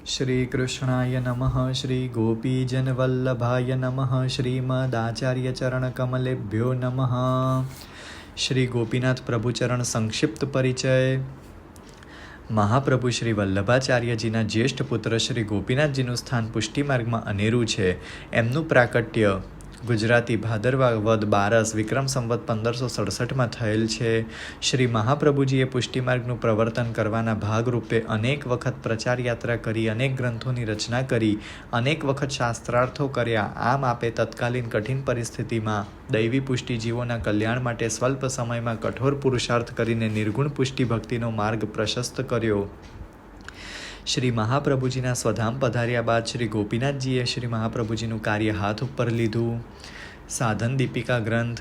श्रीकृष्णाय नमः। श्रीगोपीजनवल्लभाय नमः। श्रीमदाचार्यचरणकमलेभ्यो नमः। श्री गोपीनाथ प्रभुचरण संक्षिप्त परिचय। મહાપ્રભુ શ્રી વલ્લભાચાર્યજીના જ્યેષ્ઠ પુત્ર શ્રી ગોપીનાથજીનું સ્થાન પુષ્ટિ માર્ગમાં અનેરું છે. એમનું પ્રાકટ્ય ગુજરાતી ભાદરવા વદ 12 વિક્રમ સંવત 1567માં થયેલ છે. શ્રી મહાપ્રભુજીએ પુષ્ટિ માર્ગનું પ્રવર્તન કરવાના ભાગરૂપે અનેક વખત પ્રચાર યાત્રા કરી, અનેક ગ્રંથોની રચના કરી, અનેક વખત શાસ્ત્રાર્થો કર્યા. આમ આપે તત્કાલીન કઠિન પરિસ્થિતિમાં દૈવી પુષ્ટિ જીવોના કલ્યાણ માટે સ્વલ્પ સમયમાં કઠોર પુરુષાર્થ કરીને નિર્ગુણ પુષ્ટિ ભક્તિનો માર્ગ પ્રશસ્ત કર્યો. શ્રી મહાપ્રભુજીના સ્વધામ પધાર્યા બાદ શ્રી ગોપીનાથજીએ શ્રી મહાપ્રભુજીનું કાર્ય હાથ ઉપર લીધું. સાધન દીપિકા ગ્રંથ.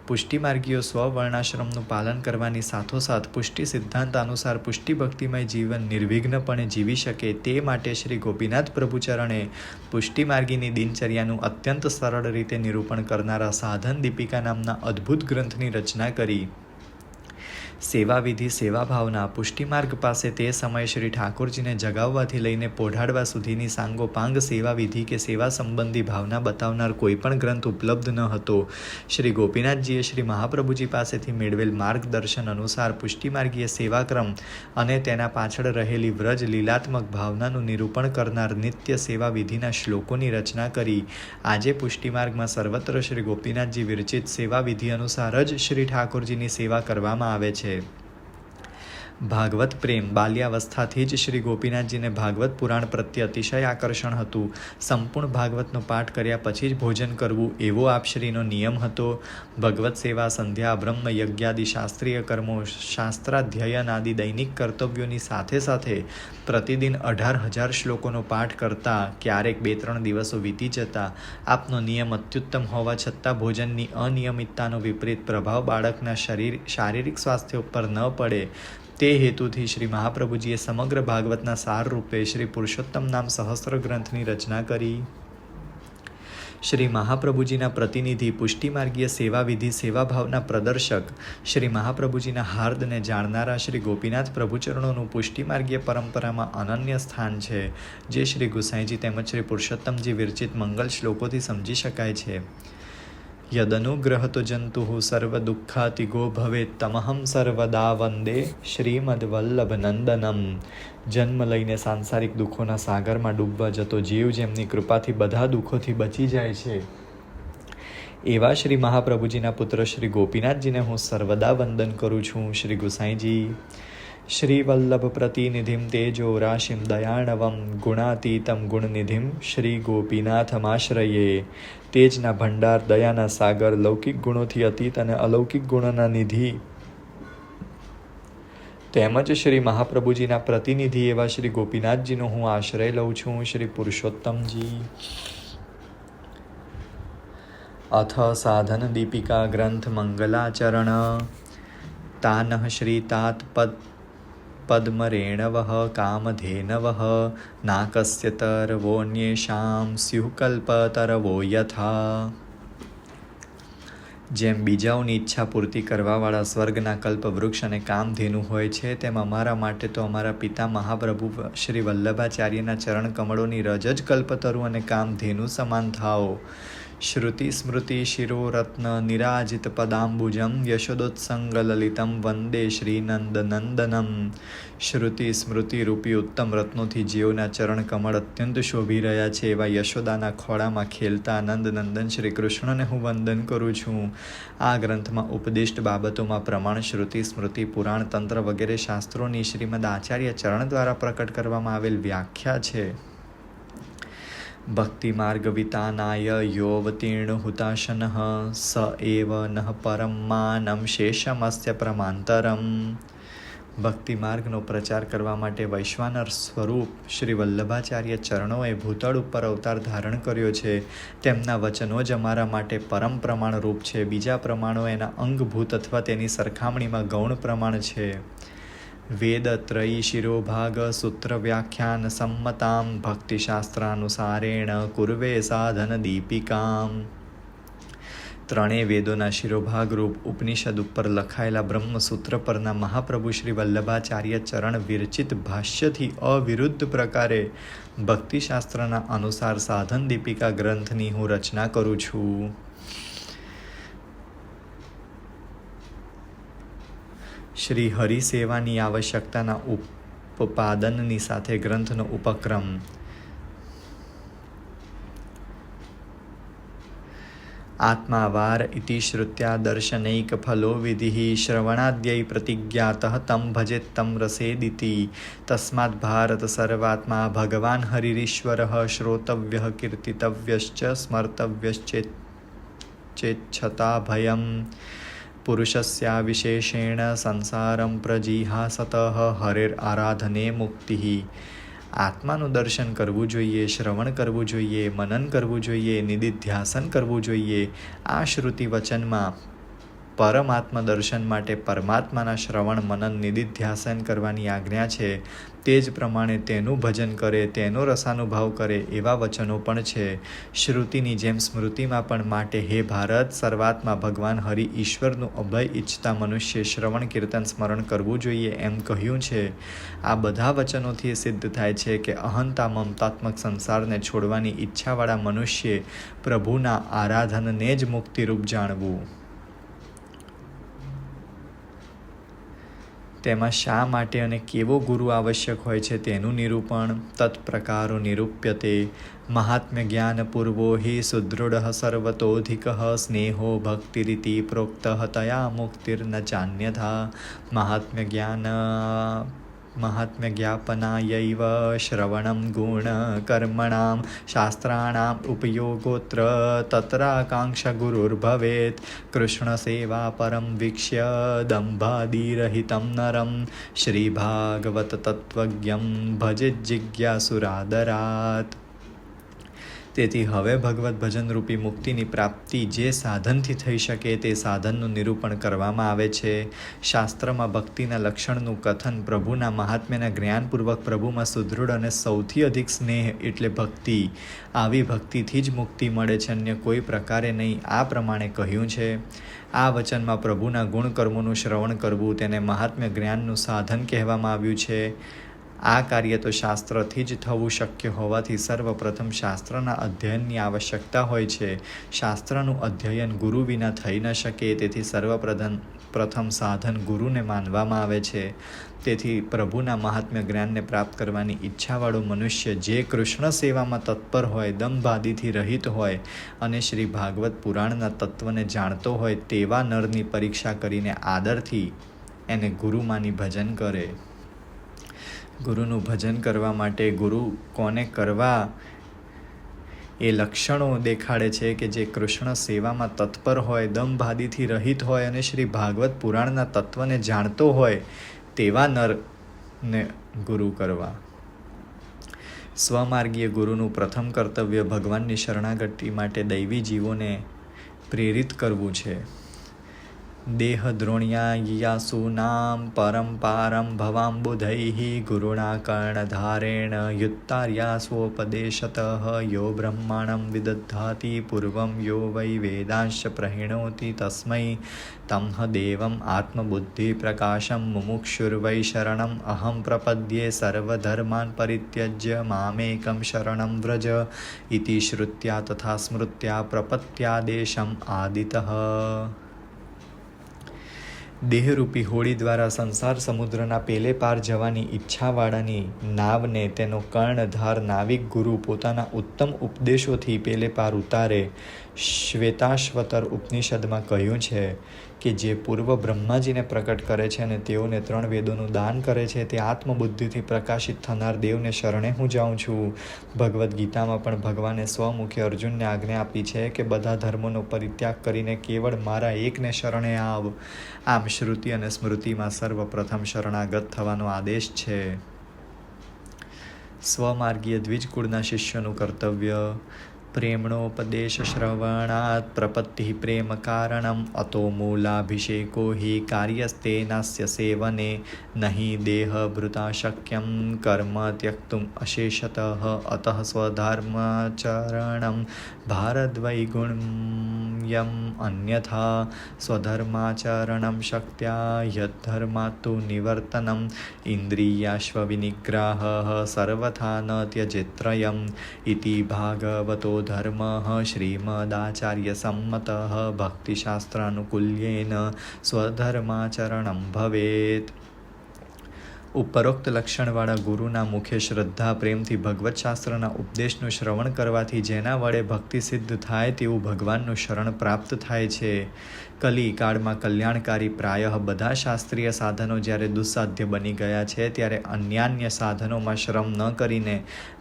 પુષ્ટિ માર્ગીઓ સ્વવર્ણાશ્રમનું પાલન કરવાની સાથોસાથ પુષ્ટિ સિદ્ધાંત અનુસાર પુષ્ટિ ભક્તિમય જીવન નિર્વિઘ્નપણે જીવી શકે તે માટે શ્રી ગોપીનાથ પ્રભુચરણે પુષ્ટિ માર્ગીની દિનચર્યાનું અત્યંત સરળ રીતે નિરૂપણ કરનારા સાધન દીપિકા નામના અદ્ભુત ગ્રંથની રચના કરી. સેવા વિધિ સેવા ભાવના. પુષ્ટિ માર્ગ પાસે તે સમયે શ્રી ઠાકોરજીને જગાવવાથી લઈને પોઢાડવા સુધીની સાંગોપાંગ સેવા વિધિ કે સેવા સંબંધી ભાવના બતાવનાર કોઈ પણ ગ્રંથ ઉપલબ્ધ ન હતો. શ્રી ગોપીનાથજીએ શ્રી મહાપ્રભુજી પાસેથી મેળવેલ માર્ગદર્શન અનુસાર પુષ્ટિ માર્ગીય સેવાક્રમ અને તેના પાછળ રહેલી વ્રજ લીલાત્મક ભાવનાનું નિરૂપણ કરનાર નિત્ય સેવા વિધિના શ્લોકોની રચના કરી. આજે પુષ્ટિ માર્ગમાં સર્વત્ર શ્રી ગોપીનાથજી વિરચિત સેવા વિધિ અનુસાર જ શ્રી ઠાકોરજીની સેવા કરવામાં આવે છે. ભાગવત પ્રેમ. બાલ્યાવસ્થાથી જ શ્રી ગોપીનાથજીને ભાગવત પુરાણ પ્રત્યે અતિશય આકર્ષણ હતું. સંપૂર્ણ ભાગવતનો પાઠ કર્યા પછી જ ભોજન કરવું એવો આપશ્રીનો નિયમ હતો. ભગવત સેવા, સંધ્યા, બ્રહ્મ યજ્ઞાદિ શાસ્ત્રીય કર્મો, શાસ્ત્રાધ્યયન આદિ દૈનિક કર્તવ્યોની સાથે સાથે પ્રતિદિન 18,000 શ્લોકોનો પાઠ કરતા. ક્યારેક 2-3 દિવસો વીતી જતા. આપનો નિયમ અત્યુત્તમ હોવા છતાં ભોજનની અનિયમિતતાનો વિપરીત પ્રભાવ બાળકના શારીરિક સ્વાસ્થ્ય ઉપર ન પડે તે હેતુથી શ્રી મહાપ્રભુજીએ સમગ્ર ભાગવતના સાર રૂપે શ્રી પુરુષોત્તમ નામ સહસ્ત્ર ગ્રંથની રચના કરી. શ્રી મહાપ્રભુજીના પ્રતિનિધિ, પુષ્ટિ માર્ગીય સેવા વિધિ સેવા ભાવના પ્રદર્શક, શ્રી મહાપ્રભુજીના હાર્દને જાણનારા શ્રી ગોપીનાથ પ્રભુચરણોનું પુષ્ટિ માર્ગીય પરંપરામાં અનન્ય સ્થાન છે, જે શ્રી ગુસાઈજી તેમજ શ્રી પુરુષોત્તમજી વિરચિત મંગલ શ્લોકોથી સમજી શકાય છે. યદનુગ્રહતો જંતુ સર્વ દુઃખાતિગો ભવેત તમહમ સર્વદા વંદે શ્રીમદ્વલ્લભનંદનમ. જન્મ લઈને સાંસારિક દુઃખોના સાગરમાં ડૂબવા જતો જીવ જેમની કૃપાથી બધા દુઃખોથી બચી જાય છે, એવા શ્રી મહાપ્રભુજીના પુત્ર શ્રી ગોપીનાથજીને હું સર્વદા વંદન કરું છું. શ્રી ગુસાઈજી. શ્રી વલ્લભ પ્રતિનિધિમ તેજો રાશિમ દયાણવમ ગુણાતીતમ ગુણનિધિમ શ્રી ગોપીનાથમાશ્રયે. તેજના ભંડાર, દયાના સાગર, લૌકિક ગુણોથી અતીત અને અલૌકિક ગુણોના નિધિ તેમજ શ્રી મહાપ્રભુજીના પ્રતિનિધિ એવા શ્રી ગોપીનાથજીનો હું આશ્રય લઉં છું. શ્રી પુરુષોત્તમજી. અથ સાધન દીપિકા ગ્રંથ મંગલાચરણ. તાનઃ શ્રી तात પદ્મરેણવઃ કામધેનવઃ નાકસ્ય તરવોન્યેષાં સ્યુઃ કલ્પતરવો યથા. જેમ બીજાઓની ઈચ્છા પૂર્તિ કરવાવાળા સ્વર્ગના કલ્પવૃક્ષ અને કામધેનુ હોય છે, તેમ અમારા માટે તો અમારા પિતા મહાપ્રભુ શ્રી વલ્લભાચાર્યના ચરણ કમળોની રજ જ કલ્પતરુ અને કામધેનુ સમાન થાઓ. શ્રુતિ સ્મૃતિ શિરોરત્ન નિરાજિત પદાંબુજમ યશોદોત્સંગ લલિતમ વંદે શ્રીનંદનંદનમ. શ્રુતિ સ્મૃતિ રૂપી ઉત્તમ રત્નોથી જેઓના ચરણ કમળ અત્યંત શોભી રહ્યા છે, એવા યશોદાના ખોળામાં ખેલતા નંદનંદન શ્રી કૃષ્ણને હું વંદન કરું છું. આ ગ્રંથમાં ઉપદિષ્ટ બાબતોમાં પ્રમાણ, શ્રુતિ, સ્મૃતિ, પુરાણ, તંત્ર વગેરે શાસ્ત્રોની શ્રીમદ આચાર્ય ચરણ દ્વારા પ્રકટ કરવામાં આવેલ વ્યાખ્યા છે. ભક્તિ માર્ગ વિતાનાય યોવતીર્ણ હુતાશનઃ સ એવ નઃ પરમ માનમ શેષમસ્ય પ્રમાંતરમ. ભક્તિ માર્ગનો પ્રચાર કરવા માટે વૈશ્વાનર સ્વરૂપ શ્રી વલ્લભાચાર્ય ચરણોએ ભૂતળ ઉપર અવતાર ધારણ કર્યો છે. તેમના વચનો જ અમારા માટે પરમ પ્રમાણરૂપ છે. બીજા પ્રમાણો એના અંગભૂત અથવા તેની સરખામણીમાં ગૌણ પ્રમાણ છે. વેદ ત્રયી શિરોભાગ સૂત્ર વ્યાખ્યાન સંમતામ ભક્તિશાસ્ત્રાનુસારેણ કુર્વે સાધન દીપિકામ. ત્રણેય વેદોના શિરોભાગરૂપ ઉપનિષદ ઉપર લખાયેલા બ્રહ્મસૂત્ર પરના મહાપ્રભુ શ્રી વલ્લભાચાર્ય ચરણ વિરચિત ભાષ્યથી અવિરુદ્ધ પ્રકારે ભક્તિશાસ્ત્રના અનુસાર સાધન દીપિકા ગ્રંથની હું રચના કરું છું. શ્રી હરિસેવાની આવશ્યકતાના ઉપાદનની સાથે ગ્રંથનો ઉપક્રમ. આત્માવાર ઇતિ શ્રુત્યા દર્શનૈક ફલો વિધિ શ્રવણાદ્યૈ પ્રતિજ્ઞાતઃ તમ ભજેત તમ રસેદિતિ. તસ્માદ ભારત સર્વાત્મા ભગવાન હરિરીશ્વરઃ શ્રોતવ્યઃ કીર્તિતવ્યશ્ચ સ્મર્તવ્યશ્ચેચ્છતા ભયં પુરુષસ્યા વિશેષેણ સંસારં પ્રજીહાસતઃ હરેર આરાધને મુક્તિઃ. આત્માનું દર્શન કરવું જોઈએ, શ્રવણ કરવું જોઈએ, મનન કરવું જોઈએ, નિધિધ્યાસન કરવું જોઈએ. આ શ્રુતિ વચનમાં પરમાત્મા દર્શન માટે પરમાત્માના શ્રવણ મનન નિધિધ્યાસન કરવાની આજ્ઞા છે. તે જ પ્રમાણે તેનું ભજન કરે, તેનો રસાનુભાવ કરે એવા વચનો પણ છે. શ્રુતિની જેમ સ્મૃતિમાં પણ માટે હે ભારત, સર્વાત્મા ભગવાન હરિ ઈશ્વરનું અભય ઈચ્છતા મનુષ્ય શ્રવણ કીર્તન સ્મરણ કરવું જોઈએ એમ કહ્યું છે. આ બધા વચનોથી સિદ્ધ થાય છે કે અહંતા મમતાત્મક સંસારને છોડવાની ઈચ્છાવાળા મનુષ્યે પ્રભુના આરાધનને જ મુક્તિરૂપ જાણવું. તેમાં શા માટે અને કેવો ગુરુ આવશ્યક હોય છે તેનું નિરૂપણ. તત્પ્રકારો નિરૂપ્યતે. મહાત્મ્ય જ્ઞાનપૂર્વો હિ સુદૃઢ સર્વતોધિક સ્નેહો ભક્તિરીતિ પ્રોક્ત તયા મુક્તિર્ન ચાન્યથા. મહાત્મ્ય જ્ઞાપનાયૈવ શ્રવણમ ગુણ કર્મણામ શાસ્ત્રાણામ ઉપયોગોત્ર તત્રાકાંક્ષા ગુરુર્ભવેત. કૃષ્ણ સેવા પરમ વીક્ષ્ય દંભાદિરહિતમ નરમ શ્રી ભાગવત તત્વજ્ઞમ ભજેત જિજ્ઞાસુરાદરાત. તેથી હવે ભગવત ભજનરૂપી મુક્તિની પ્રાપ્તિ જે સાધનથી થઈ શકે તે સાધનનું નિરૂપણ કરવામાં આવે છે. શાસ્ત્રમાં ભક્તિના લક્ષણનું કથન પ્રભુના મહાત્મ્યના જ્ઞાનપૂર્વક પ્રભુમાં સુદૃઢ અને સૌથી અધિક સ્નેહ એટલે ભક્તિ. આવી ભક્તિથી જ મુક્તિ મળે છે, અન્ય કોઈ પ્રકારે નહીં. આ પ્રમાણે કહ્યું છે. આ વચનમાં પ્રભુના ગુણકર્મોનું શ્રવણ કરવું તેને મહાત્મ્ય જ્ઞાનનું સાધન કહેવામાં આવ્યું છે. આ કાર્ય તો શાસ્ત્રથી જ થવું શક્ય હોવાથી સર્વપ્રથમ શાસ્ત્રના અધ્યયનની આવશ્યકતા હોય છે. શાસ્ત્રનું અધ્યયન ગુરુ વિના થઈ ન શકે, તેથી સર્વપ્રથમ સાધન ગુરુને માનવામાં આવે છે. તેથી પ્રભુના મહાત્મ્ય જ્ઞાનને પ્રાપ્ત કરવાની ઈચ્છાવાળો મનુષ્ય જે કૃષ્ણ સેવામાં તત્પર હોય, દંભાદિથી રહિત હોય અને શ્રી ભાગવત પુરાણના તત્વને જાણતો હોય તેવા નરની પરીક્ષા કરીને આદરથી એને ગુરુ માની ભજન કરે. ગુરુનું ભજન કરવા માટે ગુરુ કોને કરવા એ લક્ષણો દેખાડે છે કે જે કૃષ્ણ સેવામાં તત્પર હોય, દંભાદિથી રહિત હોય અને શ્રી ભાગવત પુરાણના તત્વને જાણતો હોય તેવા નરને ગુરુ કરવા. સ્વમાર્ગીય ગુરુનું પ્રથમ કર્તવ્ય ભગવાનની શરણાગતિ માટે દૈવી જીવોને પ્રેરિત કરવું છે. દેહ દ્રોણ્યાયાસૂનામ પરંપારમ ભવાંબુધૈઃ ગુરુણા કર્ણધારેણ યુત્તાર્યા સ્વોપદેશતઃ યો બ્રહ્માણં વિદધાતિ પૂર્વં યો વૈ વેદાંશ્ચ પ્રહિણોતિ તસ્મૈ તમ્હ દેવમ આત્મબુદ્ધિ પ્રકાશમ મુમુક્ષુર્વૈ શરણમ અહં પ્રપદ્યે સર્વધર્માન પરિત્યજ્ય મામેકમ શરણમ વ્રજ ઇતિ શ્રુત્યા તથા સ્મૃત્યા પ્રપત્યાદેશમ આદિતઃ. દેહરૂપી હોડી દ્વારા સંસાર સમુદ્રના પેલે પાર જવાની ઈચ્છાવાળાની નાવને તેનો કર્ણધાર નાવિક ગુરુ પોતાના ઉત્તમ ઉપદેશોથી પેલે પાર ઉતારે. શ્વેતાશ્વતર ઉપનિષદમાં કહ્યું છે કે જે પૂર્વ બ્રહ્માજીને પ્રકટ કરે છે અને તેઓને 3 વેદોનું દાન કરે છે તે આત્મબુદ્ધિથી પ્રકાશિત થનાર દેવને શરણે હું જાઉં છું. ભગવદ્ ગીતામાં પણ ભગવાને સ્વમુખે અર્જુનને આજ્ઞા આપી છે કે બધા ધર્મોનો પરિત્યાગ કરીને કેવળ મારા એકને શરણે આવ. આમ શ્રુતિ અને સ્મૃતિમાં સર્વપ્રથમ શરણાગત થવાનો આદેશ છે. સ્વમાર્ગીય દ્વિજ કુળના શિષ્યોનું કર્તવ્ય. પ્રેમણોપદેશ શ્રવણાત પ્રપત્તિ પ્રેમ કારણમ અતો મૂલાભિષેકો હિ કાર્યસ્તે નાસ્ય સેવને નહીં દેહ ભૃતા શક્યમ કર્મ ત્યક્તુમ અશેષતઃ અતઃ સ્વધર્માચરણમ ભારદ્વૈગુણ્યમ અન્યથા સ્વધર્માચરણમ શક્ત્યા યદ્ધર્માત્તુ નિવર્તનમ ઇન્દ્રિયાશ્વવિનિગ્રહઃ સર્વથા ન ત્યજેત્રયમ ઇતિ ભાગવતો ધર્મઃ શ્રીમદાચાર્યસમ્મતઃ ભક્તિશાસ્ત્રાનુકૂલ્યેન સ્વધર્માચરણમ ભવેત. ઉપરોક્ત લક્ષણવાળા ગુરુના મુખે શ્રદ્ધા પ્રેમથી ભગવત શાસ્ત્રના ઉપદેશનું શ્રવણ કરવાથી જેના વડે ભક્તિ સિદ્ધ થાય તેવું ભગવાનનું શરણ પ્રાપ્ત થાય છે. કલી કાળમાં કલ્યાણકારી પ્રાયઃ બધા શાસ્ત્રીય સાધનો જ્યારે દુસ્સાધ્ય બની ગયા છે ત્યારે અન્યાન્ય સાધનોમાં શ્રમ ન કરીને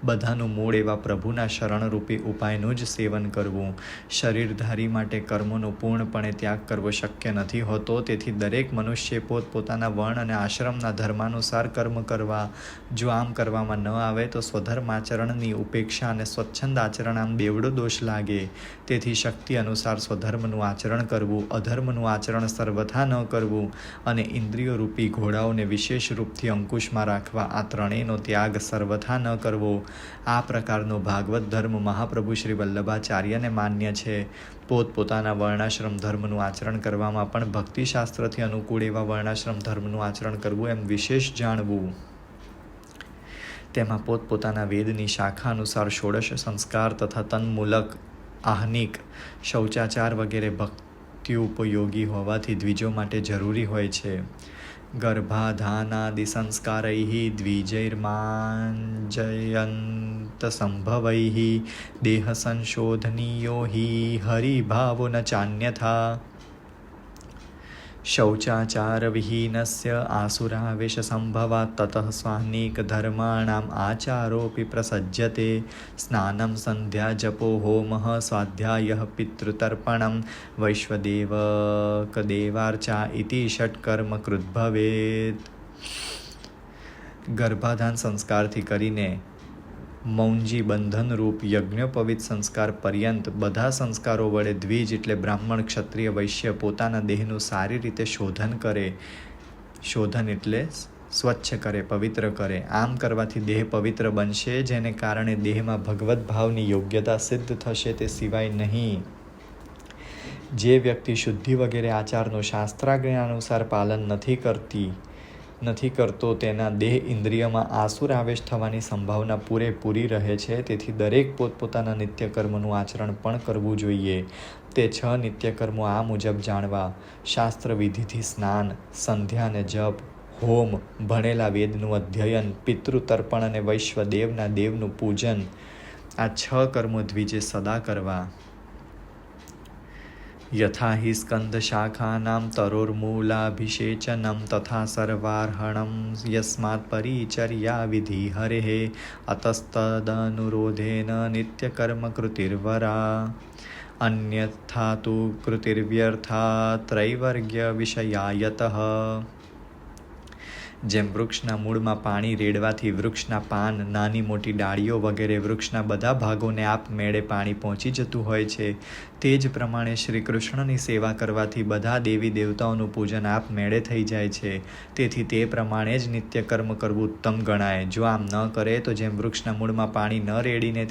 બધાનું મૂળ એવા પ્રભુના શરણરૂપી ઉપાયનું જ સેવન કરવું. શરીરધારી માટે કર્મોનો પૂર્ણપણે ત્યાગ કરવો શક્ય નથી હોતો. તેથી દરેક મનુષ્ય પોતપોતાના વર્ણ અને આશ્રમના ધર્માનુસાર કર્મ કરવા. જો આમ કરવામાં ન આવે તો સ્વધર્માચરણની ઉપેક્ષા અને સ્વચ્છંદ આચરણ આમ બેવડો દોષ લાગે. તેથી શક્તિ અનુસાર સ્વધર્મનું આચરણ કરવું, અધર્મનું આચરણ સર્વથા ન કરવું અને ઇન્દ્રિયો રૂપી ઘોડાઓને વિશેષ રૂપથી અંકુશમાં રાખવા, આ ત્રણેયનો ત્યાગ સર્વથા ન કરવો. આ પ્રકારનો ભાગવત ધર્મ મહાપ્રભુ શ્રી વલ્લભાચાર્યને માન્ય છે. પોતપોતાના વર્ણાશ્રમ ધર્મનું આચરણ કરવામાં પણ ભક્તિશાસ્ત્રથી અનુકૂળ એવા વર્ણાશ્રમ ધર્મનું આચરણ કરવું એમ વિશેષ જાણવું. તેમાં પોતપોતાના વેદની શાખા અનુસાર ષોડશ સંસ્કાર તથા તન્મૂલક આહ્નિક શૌચાચાર વગેરે ભક્તિઉપયોગી હોવાથી દ્વિજો માટે જરૂરી હોય છે. ગર્ભાધાનાદિ સંસ્કારૈઃ દ્વિજૈર્માંજયંત સંભવૈઃ દેહ સંશોધનીયો હિ હરિભાવો ન ચાન્યથા. શૌચાચાર વિહીનસ્ય આસુરાવેશ સંભવાત તતઃ સ્વાહ્નિક ધર્માણામ આચારોપી પ્રસજ્યતે. સ્નાનમ સંધ્યા જપો હોમઃ સ્વાધ્યાયઃ પિતૃતર્પણમ વૈશ્વદેવક દેવાર્ચા ઇતિ ષટ્કર્મ કૃત ભવેત. ગર્ભાધાન સંસ્કારથી કરીને મૌંજી બંધનરૂપ યજ્ઞોપવિત સંસ્કાર પર્યંત બધા સંસ્કારો વડે દ્વિજ એટલે બ્રાહ્મણ, ક્ષત્રિય, વૈશ્ય પોતાના દેહનું સારી રીતે શોધન કરે. શોધન એટલે સ્વચ્છ કરે, પવિત્ર કરે. આમ કરવાથી દેહ પવિત્ર બનશે, જેને કારણે દેહમાં ભગવત ભાવની યોગ્યતા સિદ્ધ થશે. તે સિવાય નહીં. જે વ્યક્તિ શુદ્ધિ વગેરે આચારનું શાસ્ત્રાજ્ઞા અનુસાર પાલન નથી કરતો તેના દેહ ઇન્દ્રિયમાં આસુર આવેશ થવાની સંભાવના પૂરેપૂરી રહે છે. તેથી દરેક પોતપોતાના નિત્યકર્મનું આચરણ પણ કરવું જોઈએ. તે 6 નિત્યકર્મો આ મુજબ જાણવા: શાસ્ત્ર વિધિથી સ્નાન, સંધ્યા અને જપ, હોમ, ભણેલા વેદનું અધ્યયન, પિતૃતર્પણ અને વૈશ્વદેવના દેવનું પૂજન. આ 6 કર્મો દ્વિજે સદા કરવા. યથા હિ સ્કંદ શાખાનામ તરોર્મૂલાભિષેચનમ તથા સર્વાર્હણમ યસ્માત પરિચર્યા વિધિ હરેઃ અતસ્તદનુરોધેન નિત્યકર્મ કૃતિર્વરા. અન્યથા તુ કૃતિર્વ્યર્થા ત્રૈવર્ગ્ય વિષયાયતઃ. જેમ વૃક્ષના મૂળમાં પાણી રેડવાથી વૃક્ષના પાન, નાની મોટી ડાળીઓ વગેરે વૃક્ષના બધા ભાગોને આપમેળે પાણી પહોંચી જતું હોય છે, તે જ પ્રમાણે શ્રી કૃષ્ણની સેવા કરવાથી બધા દેવી દેવતાઓનું પૂજન આપમેળે થઈ જાય છે. તેથી તે પ્રમાણે જ નિત્યકર્મ કરવું ઉત્તમ ગણાય. જો આમ ન કરે તો જેમ વૃક્ષના મૂળમાં પાણી ન રેડીને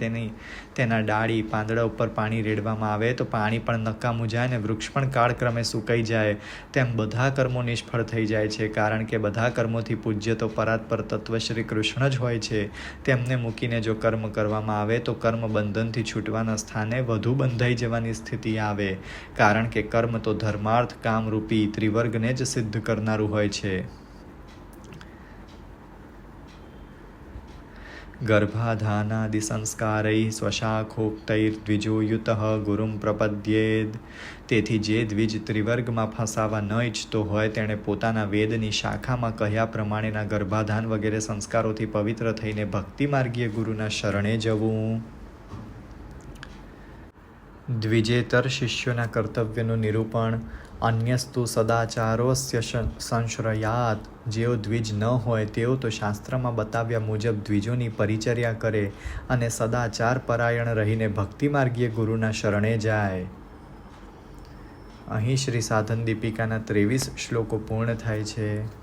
તેના ડાળી, પાંદડા ઉપર પાણી રેડવામાં આવે તો પાણી પણ નકામું જાય ને વૃક્ષ પણ કાળક્રમે સુકાઈ જાય, તેમ બધા કર્મો નિષ્ફળ થઈ જાય છે. કારણ કે બધા કર્મોથી પૂજ્ય તો પરાત્પર તત્વ શ્રી કૃષ્ણ જ હોય છે. તેમને મૂકીને જો કર્મ કરવામાં આવે તો કર્મ બંધનથી છૂટવાના સ્થાને વધુ બંધાઈ જવાની સ્થિતિ આવે. કારણ કે કર્મ તો ધર્માર્થ કામરૂપી ત્રિવર્ગને જ સિદ્ધ કરનારું હોય છે. ગર્ભાધાનાદિ સંસ્કારૈઃ સ્વશાખોક્તૈર્દ્વિજો યુતઃ ગુરુમ પ્રપદ્યેદ. તેથી જે દ્વિજ ત્રિવર્ગમાં ફસાવા ન ઈચ્છતો હોય તેણે પોતાના વેદની શાખામાં કહ્યા પ્રમાણેના ગર્ભાધાન વગેરે સંસ્કારોથી પવિત્ર થઈને ભક્તિ માર્ગીય ગુરુના શરણે જવું. દ્વિજેતર શિષ્યોના કર્તવ્યનું નિરૂપણ. અન્યસ્તુ સદાચારોસ્ય સંશ્રયાત, જેઓ દ્વિજ ન હોય તેઓ તો શાસ્ત્રમાં બતાવ્યા મુજબ દ્વિજોની પરિચર્યા કરે અને સદાચાર પરાયણ રહીને ભક્તિ માર્ગીય ગુરુના શરણે જાય. અહીં શ્રી સાધન દીપિકાના 23 શ્લોકો પૂર્ણ થાય છે.